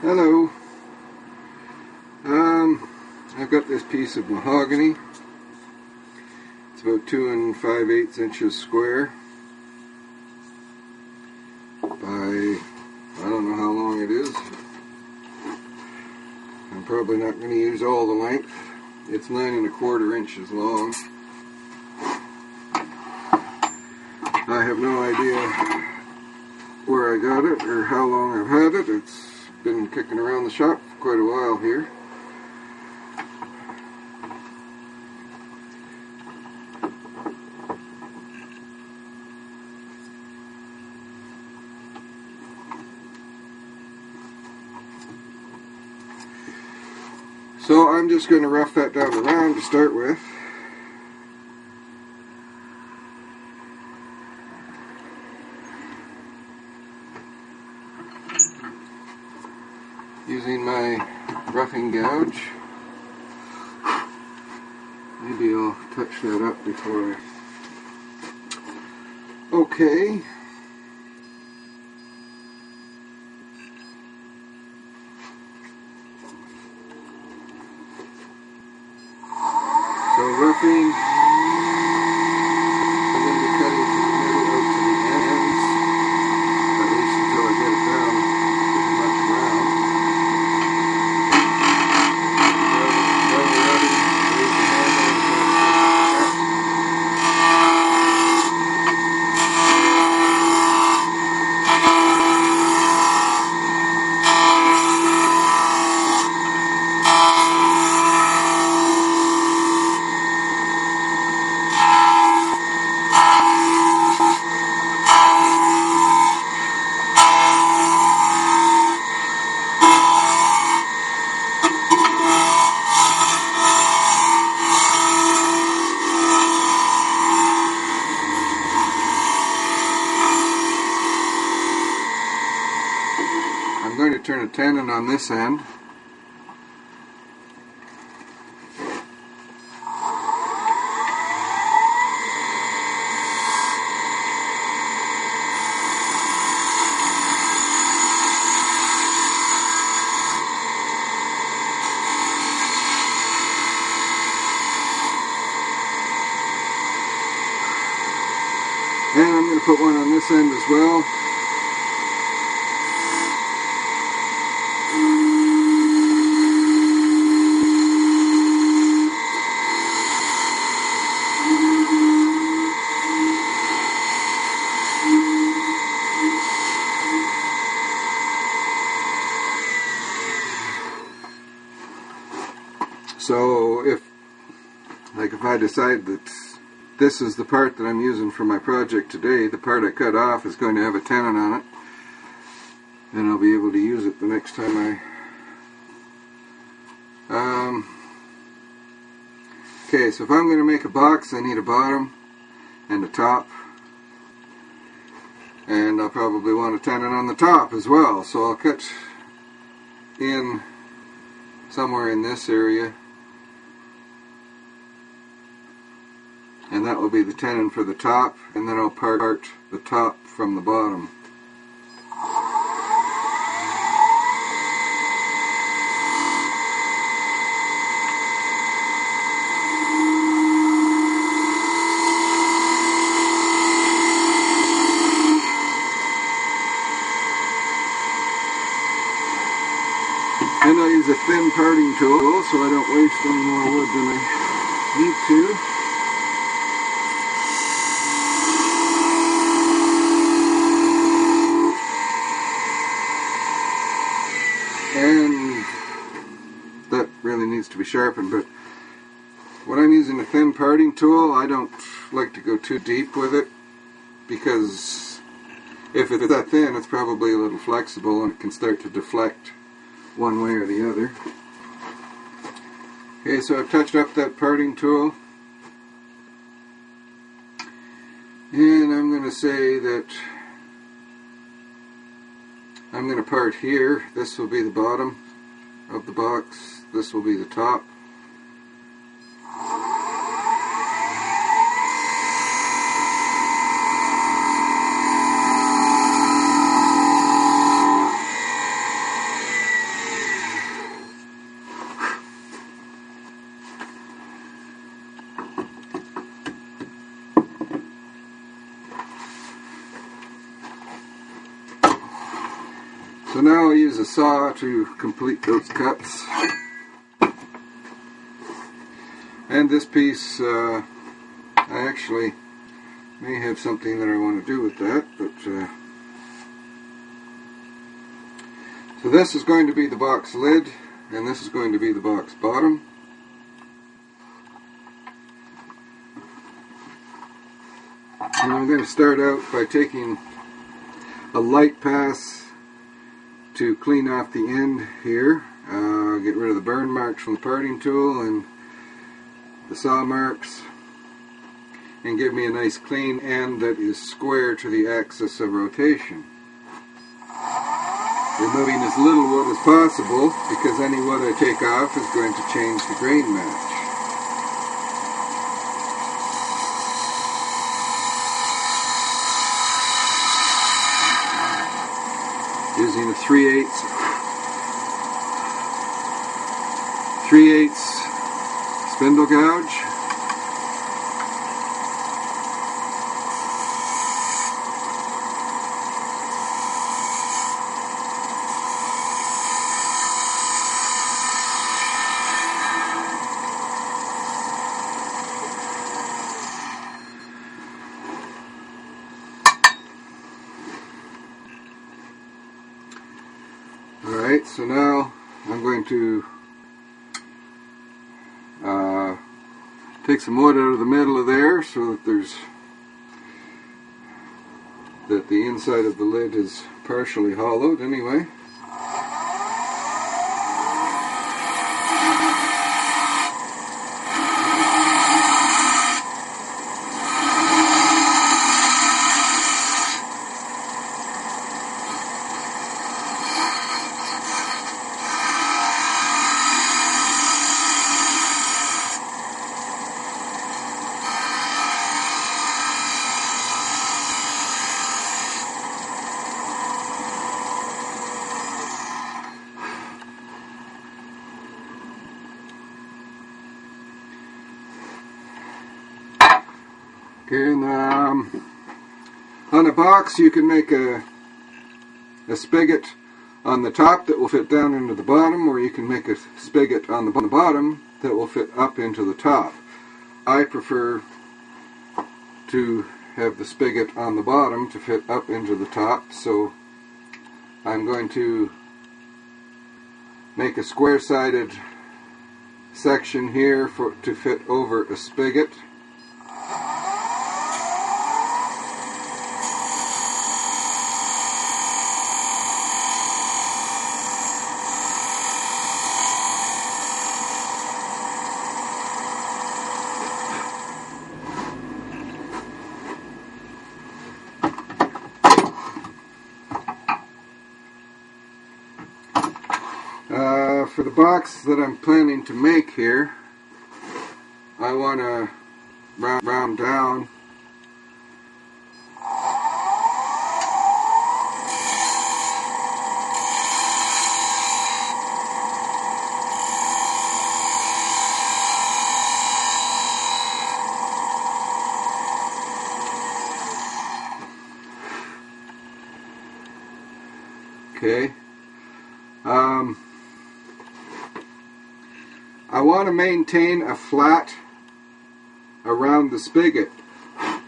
Hello. I've got this piece of mahogany. It's about 2 5/8 inches square by, I don't know how long it is. I'm probably not going to use all the length. It's 9 1/4 inches long. I have no idea where I got it or how long I've had it. It's been kicking around the shop for quite a while here. So I'm just going to rough that down the round to start with. Using my roughing gouge. Maybe I'll touch that up before I... Okay. So roughing, I'm going to be cutting from the middle out to the ends, at least until I get it down pretty much round. While you're roughing, raise the handle and cut. I'm going to turn a tenon on this end. And I'm going to put one on this end as well. So if I decide that this is the part that I'm using for my project today, the part I cut off is going to have a tenon on it, and I'll be able to use it the next time okay, so if I'm going to make a box, I need a bottom and a top, and I'll probably want a tenon on the top as well, so I'll cut in somewhere in this area, and that will be the tenon for the top, and then I'll part the top from the bottom. And I'll use a thin parting tool so I don't waste any more wood than I need to. And that really needs to be sharpened, but when I'm using a thin parting tool, I don't like to go too deep with it, because if it's that thin, it's probably a little flexible and it can start to deflect one way or the other. Okay, so I've touched up that parting tool, and I'm going to say that I'm going to part here. This will be the bottom of the box, this will be the top. now I'll use a saw to complete those cuts. And this piece, I actually may have something that I want to do with that, but so this is going to be the box lid, and this is going to be the box bottom. And I'm going to start out by taking a light pass to clean off the end here. Get rid of the burn marks from the parting tool and the saw marks, and give me a nice clean end that is square to the axis of rotation. Removing as little wood as possible, because any wood I take off is going to change the grain match. Using a 3/8 spindle gouge. Alright, so now I'm going to take some wood out of the middle of there so that the inside of the lid is partially hollowed anyway. Okay, and on a box you can make a spigot on the top that will fit down into the bottom, or you can make a spigot on the bottom that will fit up into the top. I prefer to have the spigot on the bottom to fit up into the top, so I'm going to make a square-sided section here to fit over a spigot. For the box that I'm planning to make here, I want to round down okay. I want to maintain a flat around the spigot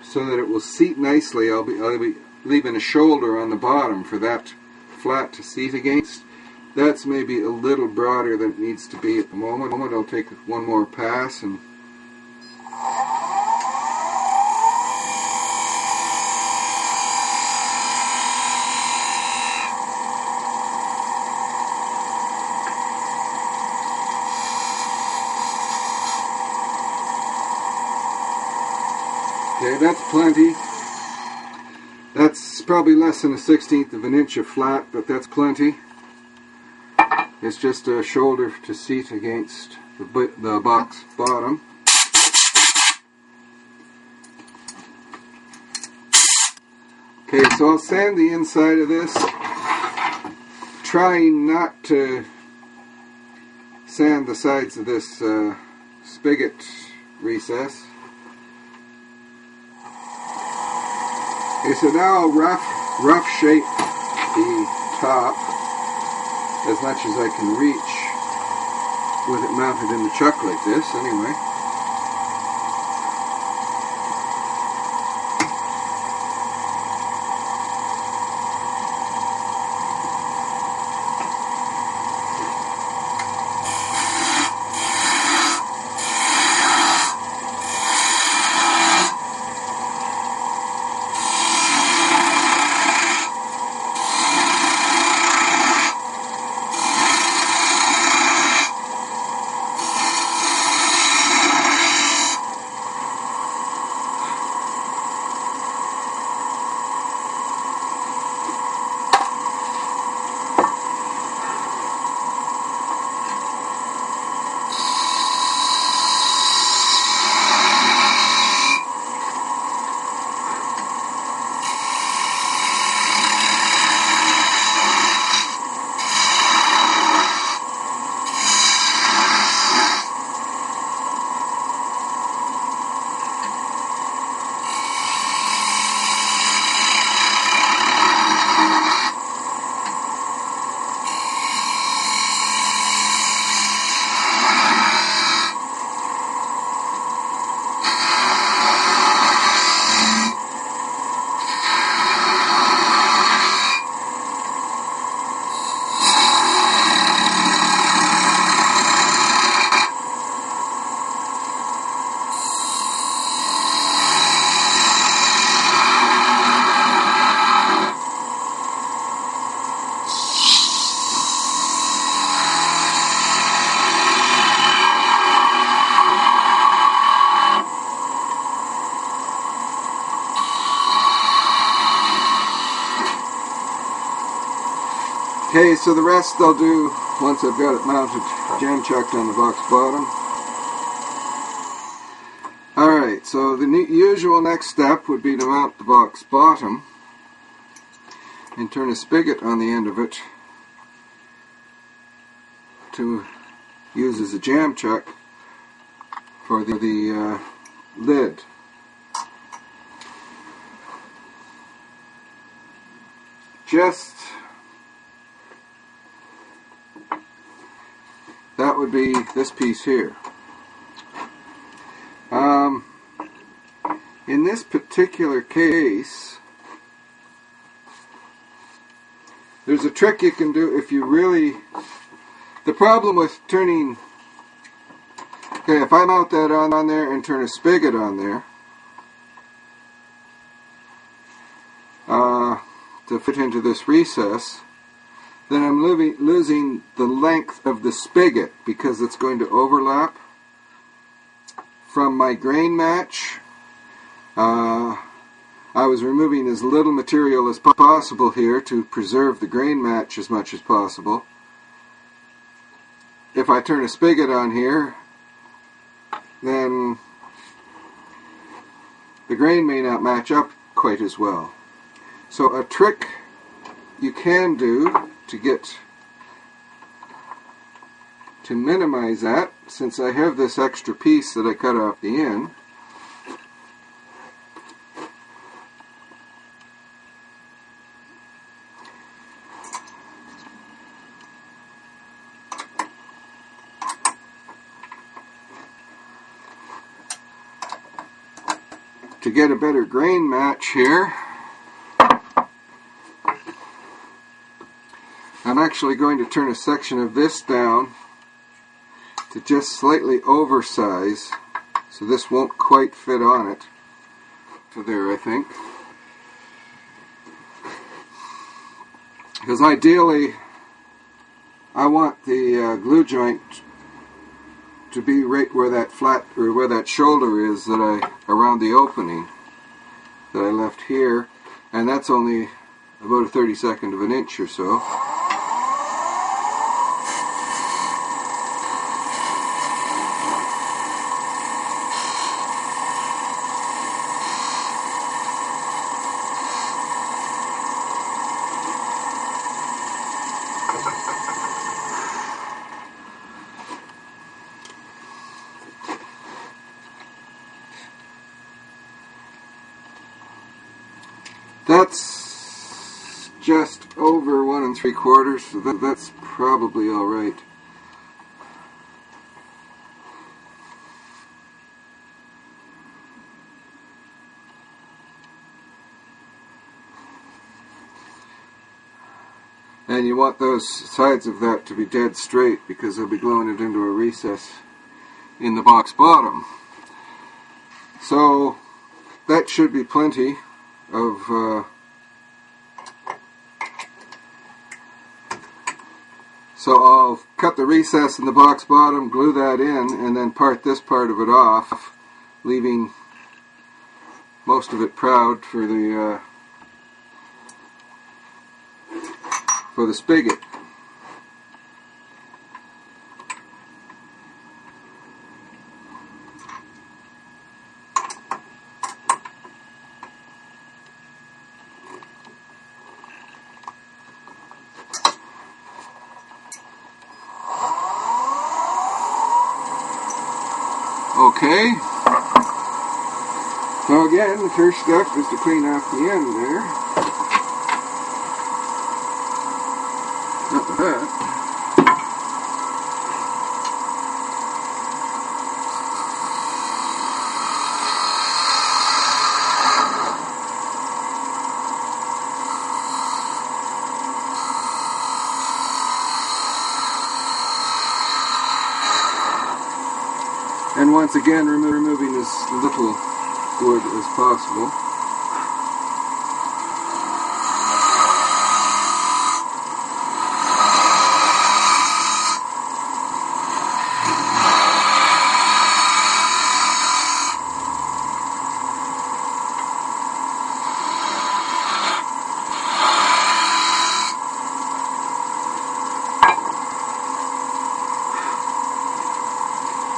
so that it will seat nicely. I'll be leaving a shoulder on the bottom for that flat to seat against. That's maybe a little broader than it needs to be at the moment. I'll take one more pass and okay, that's plenty. That's probably less than 1/16 of an inch of flat, but that's plenty. It's just a shoulder to seat against the box bottom. Okay, so I'll sand the inside of this, trying not to sand the sides of this spigot recess. Okay, so now I'll rough shape the top. as much as I can reach with it mounted in the chuck like this anyway. Okay, so the rest I'll do once I've got it mounted, jam chucked on the box bottom. Alright, so the usual next step would be to mount the box bottom and turn a spigot on the end of it to use as a jam chuck for the lid. That would be this piece here. In this particular case, there's a trick you can do if you really... The problem with turning... Okay, if I mount that on there and turn a spigot on there to fit into this recess, then I'm losing the length of the spigot because it's going to overlap from my grain match. I was removing as little material as possible here to preserve the grain match as much as possible. If I turn a spigot on here, then the grain may not match up quite as well. So a trick you can do to minimize that, since I have this extra piece that I cut off the end, to get a better grain match here, I'm actually going to turn a section of this down to just slightly oversize, so this won't quite fit on it. So there, I think. Because ideally, I want the glue joint to be right where that flat, or where that shoulder is around the opening that I left here, and that's only about a 32nd of an inch or so. That's just over 1 3/4, so that's probably alright. And you want those sides of that to be dead straight because they'll be gluing it into a recess in the box bottom. So that should be plenty of so I'll cut the recess in the box bottom, glue that in, and then part this part of it off, leaving most of it proud for the spigot. Okay, so again, the first step is to clean off the end there. Not that. And once again, removing as little wood as possible.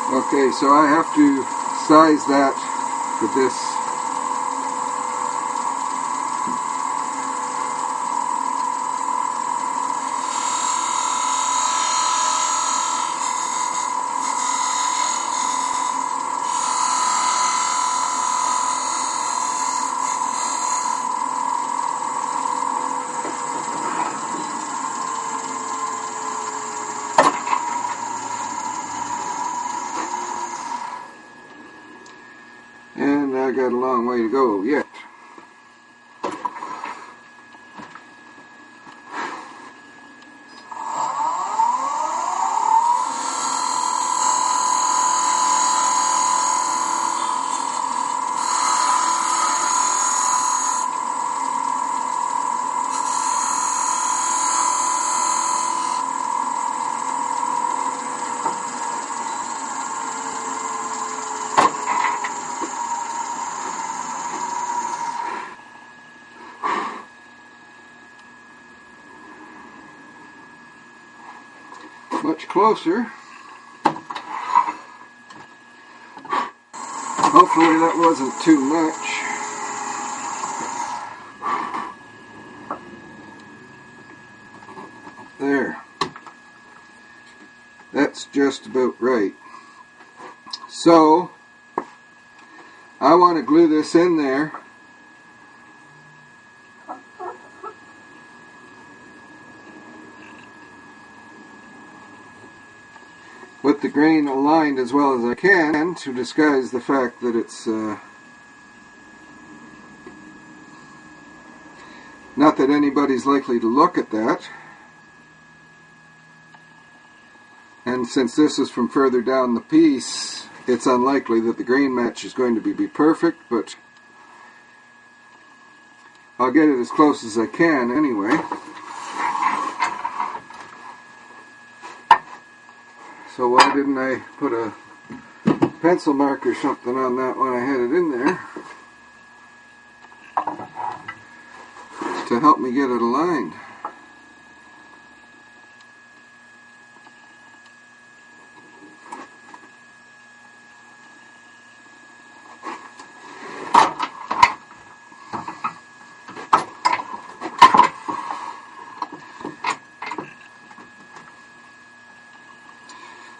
Okay, so I have to size that for this. I got a long way to go yet. Much closer. Hopefully that wasn't too much. There. That's just about right. So, I want to glue this in there. With the grain aligned as well as I can to disguise the fact that it's not that anybody's likely to look at that. And since this is from further down the piece, it's unlikely that the grain match is going to be perfect, but I'll get it as close as I can anyway. So why didn't I put a pencil mark or something on that when I had it in there to help me get it aligned?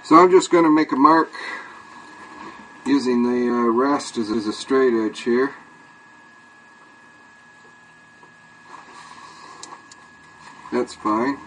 So I'm just going to make a mark using the rest as a straight edge here. That's fine.